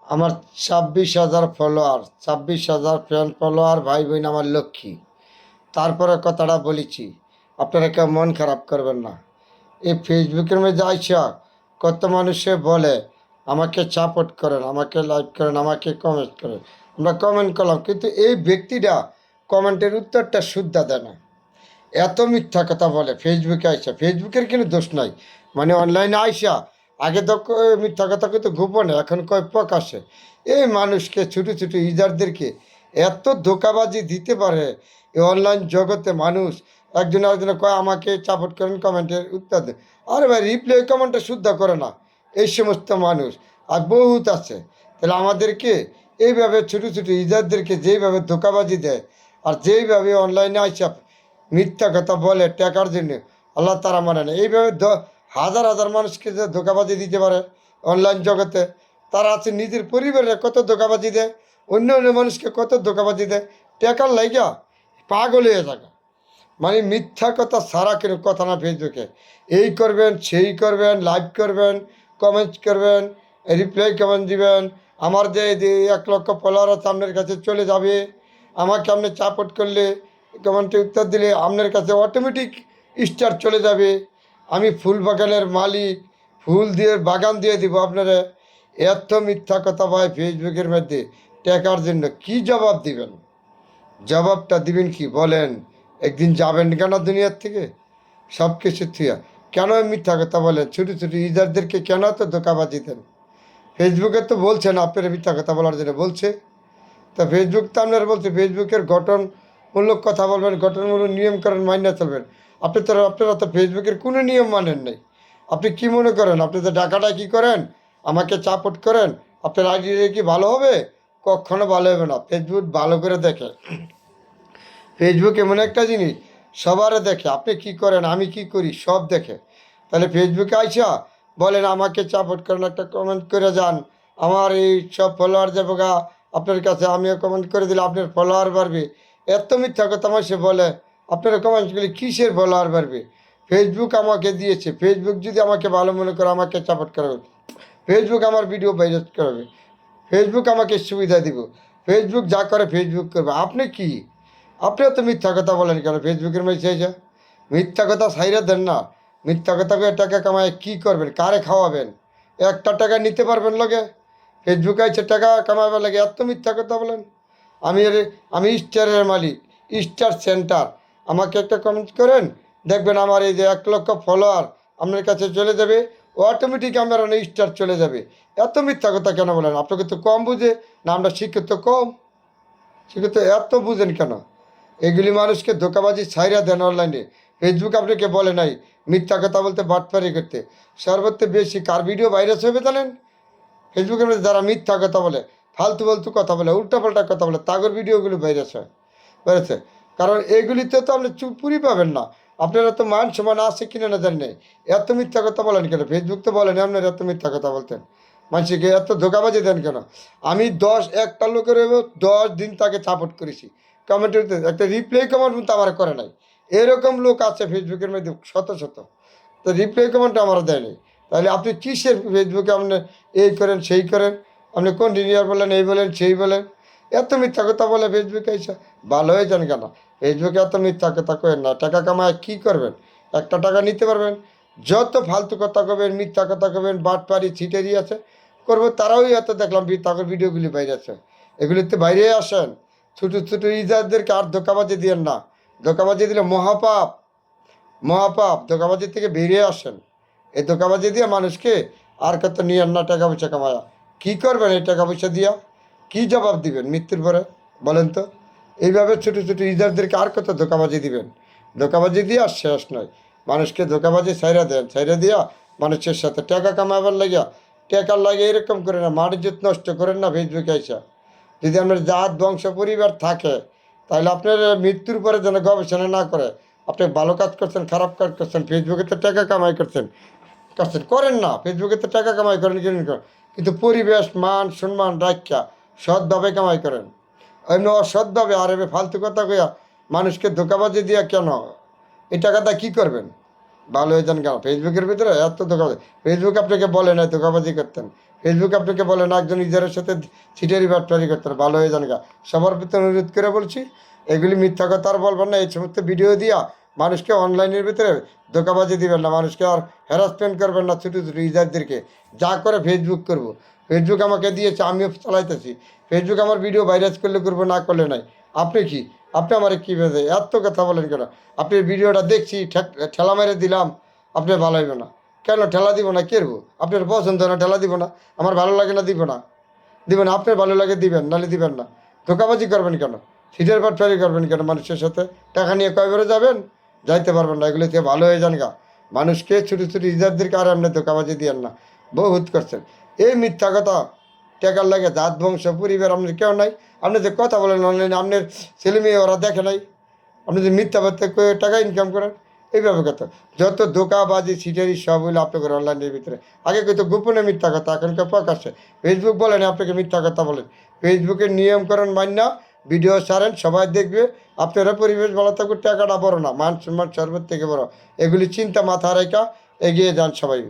আমার 26,000 follower, 26,000 fan follower, ভাই বোন আমার লক্ষ্মী। তারপরে কথাটা বলেছি, আপনারা কেউ মন খারাপ করবেন না। এই ফেসবুকের মধ্যে আইসা কত মানুষে বলে আমাকে সাপোর্ট করেন, আমাকে লাইক করেন, আমাকে কমেন্ট করেন। আমরা কমেন্ট করলাম, কিন্তু এই ব্যক্তিটা কমেন্টের উত্তরটা শুদ্ধ দেয় না। এত মিথ্যা কথা বলে ফেসবুকে আইসা। ফেসবুকের কিন্তু দোষ নাই, মানে অনলাইনে আইসা আগে তো মিথ্যা কথা কিন্তু গোপনে, এখন কয় প্রকাশে। এই মানুষকে ছোটো ছোটো ইউজারদেরকে এত ধোকাবাজি দিতে পারে এই অনলাইন জগতে মানুষ। একজন একজনে কয় আমাকে সাপোর্ট করেন, কমেন্টের উত্তর দেন। আরে ভাই, রিপ্লে কমেন্টটা শুদ্ধ করে না এই সমস্ত মানুষ, আর বহুত আছে। তাহলে আমাদেরকে এইভাবে ছোটো ছোটো ইউজারদেরকে যেইভাবে ধোকাবাজি দেয়, আর যেইভাবে অনলাইনে আইসা মিথ্যা কথা বলে টাকার জন্য, আল্লাহ তারা মানে না। এইভাবে হাজার হাজার মানুষকে যে ধোকাবাজি দিতে পারে অনলাইন জগতে, তারা আছে নিজের পরিবারে কত ধোকাবাজি দেয়, অন্য অন্য মানুষকে কত ধোকাবাজি দেয় টাকার লাইগা, পাগল হয়ে থাকা। মানে মিথ্যা কথা সারা কেন কথা না ফেসবুকে। এই করবেন, সেই করবেন, লাইভ করবেন, কমেন্ট করবেন, রিপ্লাই কমেন্ট দিবেন। আমার যে 1 লক্ষ ফলোয়ার আছে আপনার কাছে চলে যাবে, আমাকে আপনি সাপোর্ট করলে, কমেন্টে উত্তর দিলে আপনার কাছে অটোমেটিক স্টার চলে যাবে। আমি ফুল বাগানের মালিক, ফুল দিয়ে বাগান দিয়ে দিব আপনারা। এত মিথ্যা কথা ভাই ফেসবুকের মধ্যে টাকার জন্য কি জবাব দিবেন? জবাবটা দিবেন কি বলেন? একদিন যাবেন কেন দুনিয়ার থেকে সব কিছু থুয়া? কেন মিথ্যা কথা বলেন? ছোটো ছোটো ইউজারদেরকে কেন তো ধোকাবাজি দেন? ফেসবুকে তো বলছেন আপনারা মিথ্যা কথা বলার জন্য বলছে। তা ফেসবুক তো আপনারা বলছে ফেসবুকের গঠনমূলক কথা বলবেন, গঠনমূলক নিয়মকানুন মান্য চলবেন। আপনারা তো ফেসবুকের কোনো নিয়ম মানেন নাই। আপনি কি মনে করেন আপনি তো ডাকাডাকি করেন, আমাকে সাপোর্ট করেন, আপনার আইডি কি ভালো হবে? কখনো ভালো হবে না। ফেসবুক ভালো করে দেখে। ফেসবুক এমন একটা জিনিস, সবারে দেখে, আপনি কি করেন আমি কি করি সব দেখে। তাহলে ফেসবুকে আইসা বলেন আমাকে সাপোর্ট করেন, একটা কমেন্ট করে যান, আমার এই সব ফলোয়ার যাবো গা আপনার কাছে, আমিও কমেন্ট করে দিলে আপনার ফলোয়ার বাড়বে। এত মিথ্যা কথা আমার সে বলে। আপনারা কমেন্ট করলে কিসের ফলোয়ার বাড়বে? ফেসবুক আমাকে দিয়েছে, ফেসবুক যদি আমাকে ভালো মনে করে আমাকে সাপোর্ট করবে, ফেসবুক আমার ভিডিও ভাইরাল করবে, ফেসবুক আমাকে সুবিধা দিব, ফেসবুক যা করে ফেসবুক করবে। আপনি কি, আপনিও তো মিথ্যা কথা বলেন কেন ফেসবুকের মেসেজে? মিথ্যা কথা সাইরা দেন না। মিথ্যা কথা করে টাকা কামায় কী করবেন, কারে খাওয়াবেন? একটা টাকা নিতে পারবেন লগে? ফেসবুকে আছে টাকা কামাবার লাগে এত মিথ্যা কথা বলেন। আমি আমি স্টারের মালিক, স্টার সেন্টার। আমাকে একটা কমেন্ট করেন, দেখবেন আমার এই যে 1 লক্ষ ফলোয়ার আপনার কাছে চলে যাবে, অটোমেটিক আমার স্টার চলে যাবে। এত মিথ্যা কথা কেন বলেন? আপনাকে তো কম বুঝে না, আমরা শিক্ষিত কম? শিক্ষিত এত বুঝেন কেন? এগুলি মানুষকে ধোকাবাজি ছাইরা দেন অনলাইনে। ফেসবুক আপনাকে বলে নাই মিথ্যা কথা বলতে, বাটপারি করতে। সর্বত্র বেশি কার ভিডিও ভাইরাস হবে জানেন? ফেসবুকের মধ্যে যারা মিথ্যা কথা বলে, ফালতু ফালতু কথা বলে, উল্টাপাল্টা কথা বলে, তাগর ভিডিওগুলো ভাইরাস হয়, বেড়েছে। কারণ এগুলিতে তো আপনি চুপুরি পাবেন না। আপনারা তো মান সমান আছে কিনা না জানেন। এত মিথ্যা কথা বলেন কেন? ফেসবুক তো বলেন আপনার এত মিথ্যা কথা বলতেন, মানুষকে এত ধোকাবাজি দেন কেন? আমি একটা লোকের 10 দিন তাকে সাপোর্ট করেছি, কমেন্টের একটা রিপ্লাই কমেন্ট কিন্তু আমার করে নাই। এরকম লোক আছে ফেসবুকের মধ্যে শত শত। তো রিপ্লাই কমেন্ট আমার দেয়নি। তাহলে আপনি কিসের ফেসবুকে আপনি এই করেন সেই করেন? আপনি কোন ইঞ্জিনিয়ার বলেন, এই বলেন সেই বলেন? এত মিথ্যা কথা বলে ফেসবুকে এসে ভালো হয়ে যান কেন? ফেসবুকে এত মিথ্যা কথা করেন না। টাকা কামায় কী করবেন? একটা টাকা নিতে পারবেন? যত ফালতু কথা কবেন, মিথ্যা কথা কবেন, বাটপারি ছিটেরি আছে করবো, তারাও এত দেখলাম তাদের ভিডিওগুলি বাইরে আছে। এগুলিতে বাইরে আসেন। ছোটো ছোটো ইজারদেরকে আর ধোকাবাজি দিয়েন না। ধোকাবাজি দিলে মহাপাপ, মহাপাপ। ধোকাবাজি থেকে বেরিয়ে আসেন। এই ধোকাবাজি দিয়ে মানুষকে আর কত নিয়েন না টাকা পয়সা কামায়া। কী করবেন এই টাকা পয়সা দিয়া? কী জবাব দিবেন মৃত্যুর পরে বলেন তো? এইভাবে ছোটো ছোটো ইজারদেরকে আর কত ধোকাবাজি দিবেন? ধোকাবাজি দিয়ে আর শেষ নয়। মানুষকে ধোকাবাজি ছাইরা দেন, ছাইরা দিয়া মানুষের সাথে টাকা কামাবার লাগিয়া, টাকার লাগে এরকম করে না। মার ইজ্জত নষ্ট করেন না ফেসবুকে আইসা। যদি আপনার জাত বংশ পরিবার থাকে, তাহলে আপনার মৃত্যুর পরে যেন গবেষণা না করে আপনি ভালো কাজ করছেন খারাপ কাজ করছেন, ফেসবুকে তো টাকা কামাই করছেন, করছেন করেন না, ফেসবুকে তো টাকা কামাই করেন কিনেন করেন, কিন্তু পরিবেশ মান সম্মান রাখা সৎভাবে কামাই করেন। এমনি অসৎভাবে আর এভাবে ফালতু কথা কইয়া মানুষকে ধোকাবাজি দিয়া কেন? এই টাকাটা কী করবেন? ভালো হয়ে যান কেন? ফেসবুকের ভিতরে এত ধোকাবাজি। ফেসবুক আপনাকে বলে না ধোকাবাজি করতেন। ফেসবুক আপনাকে বলে না একজন ইজারের সাথে ছিটারি বাটপারি করতে হবে, ভালো হয়ে যান গা। সবার ভিতরে অনুরোধ করে বলছি, এগুলি মিথ্যা কথা আর বলবেন না। এই সমস্ত ভিডিও দিয়া মানুষকে অনলাইনের ভিতরে ধোকাবাজি দিবেন না, মানুষকে আর হ্যারাসমেন্ট করবেন না ছোটো ছোটো ইজারদেরকে। যা করে ফেসবুক করব, ফেসবুক আমাকে দিয়েছে, আমিও চালাইতেছি। ফেসবুক আমার ভিডিও ভাইরাস করলে করবো, না করলে নাই। আপনি কি, আপনি আমার কী বেঁধে এত কথা বলেন কেন? আপনি ভিডিওটা দেখছি ঠেলা মেরে দিলাম, আপনি ভালো হইবে না। কেন ঠেলা দিব না, কেরবো? আপনার পছন্দ না ঠেলা দিব না, আমার ভালো লাগে না দিব না, দিবেন না। আপনার ভালো লাগে দিবেন, নাহলে দিবেন না। ধোকাবাজি করবেন কেন? সিটের পাটফারি করবেন কেন মানুষের সাথে? টাকা নিয়ে কয়বারে যাবেন? যাইতে পারবেন না। এগুলো থেকে ভালো হয়ে যান গা। মানুষকে ছোটো ছোটো ইজারদেরকে আর আপনি ধোকাবাজি দিয়েন না, বহুত করছেন। এই মিথ্যা কথা টাকার লাগে জাত বংশ পরিবার আপনার কেউ নাই। আপনি যে কথা বলেন অনলাইনে, আপনার ছেলে মেয়ে ওরা দেখে নাই। আপনি যে মিথ্যা বার্তা করে টাকা ইনকাম করেন, এইভাবে কথা। যত ধোকাবাজি সিটারি সব হইলো আপনাকে অনলাইনের ভিতরে। আগে কিন্তু গোপনে মিথ্যা কথা, এখনকার প্রকাশ্যে। ফেসবুক বলেন আপনাকে মিথ্যা কথা বলেন। ফেসবুকের নিয়মকরণ মান্য ভিডিও ছাড়েন, সবাই দেখবে। আপনারা পরিবেশ ভালো থাকবে, টাকাটা বড় না, মান সম্মান সর্বত থেকে বড়। এগুলি চিন্তা মাথা রেখা এগিয়ে যান সবাই।